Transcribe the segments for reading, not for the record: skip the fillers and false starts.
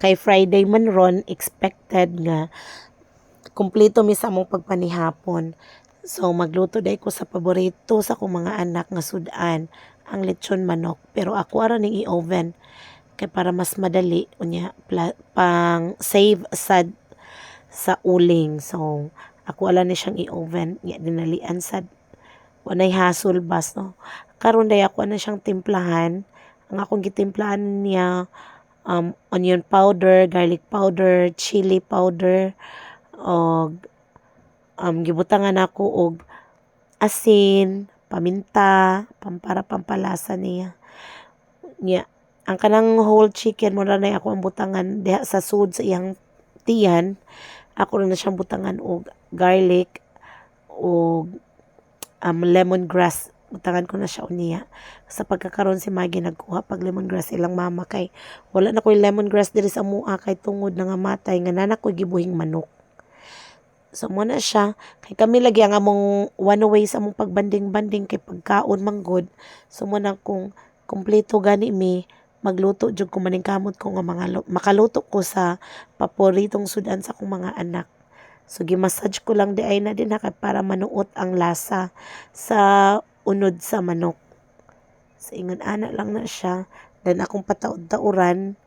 kay Friday man ron expected nga kumpleto mi sa among pagpanihapon. So magluto day ko sa paborito sa akong mga anak nga sudan, ang lechon manok. Pero ako ara ning i-oven kay para mas madali unya pang save sad sa uling. So ako ala ni siyang i-oven nya dinalian sad wanay hasol bas no. Karon day ako na siyang timplahan. Ang akong gitimplahan niya onion powder, garlic powder, chili powder, og gibutangan ako og asin, paminta, para pampalasa niya. Nya, ang kanang whole chicken mo na ako ang butangan diha sa sud sa iyang tiyan. Ako na siyang butangan og garlic og lemongrass. Butangan ko na siya unya. Sa pagkakaroon si Maggie nagkuha pag lemongrass ilang mama kay wala na ko'y lemongrass diri sa mua kay tungod na nga matay nga nana ko'y gibuhing manok. So mo na siya kay kami lagi ang among one way sa among pagbanding-banding kay pagkaon manggod. So mo na kung kumpleto gani mi magluto jud ko maning kamot ko nga mga makaluto ko sa paboritong sudan sa akong mga anak. So gimassage ko lang di ay na din kay para manuot ang lasa sa unod sa manok. So ingon ana lang na siya. Then akong pataod-tauran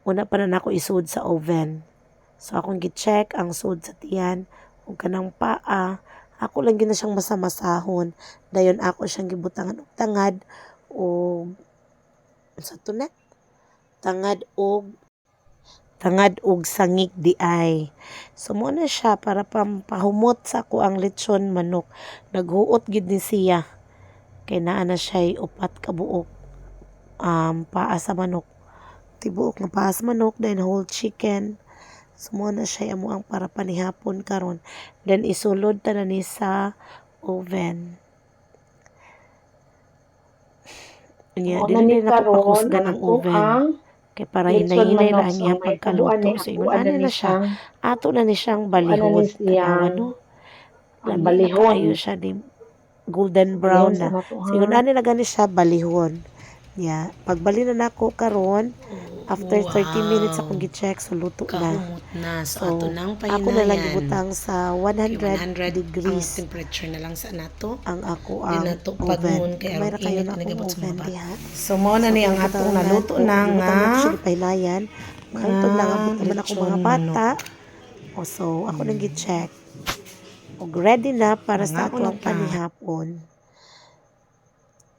una pa na ako isud sa oven. So akong gi-check ang sud sa tiyan ug kanang paa. Ako lang gina siyang masamasahon. Dayon ako siyang gibutangan og tangad o sa to na? Tangad og sangik di ay. So mo na siya para pampahumot sa ako ang lechon manok. Naghuot gid ni siya. Kay naa na siya upat ka buok paa sa manok. Tibuok nga paa sa manok then whole chicken. Sumo na siya amo ang para panihapon karon. Then isulod ta na ni sa oven. Nya dili na nakapakusgan ang oven. Kay para hinay-hinay ra ang iyang pagkaluto. So ingon ana na siya. Ato na ni siyang balihon. Tanawa no. Ang Lami na balihon. kayo siya di golden brown na. So ingon ana na gani siya balihon. Yeah. Pagbali na nako karon after 30 minutes akong gi-check so luto na. Kahumot na. So, ato nang Ako na lang pahinayan. ibutang sa 100 100 degrees ang temperature na lang sa nato. ang ako Di ang nato oven. pagmon kay Kamay ang ra kayo init na na akong nagabot sa oven baba. diha. So mo na ni ang atong naluto na nga Pahilayan. Mahantod lang abot naman ako mga lechon bata. O so ako nang gi-check. Og ready na para sa Mga akong ulo pa. panihapon.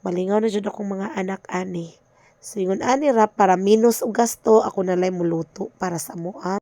Malingaw na jud akong mga anak ani. So ingon ani ra para minus og gasto ako na lay muluto para sa mua.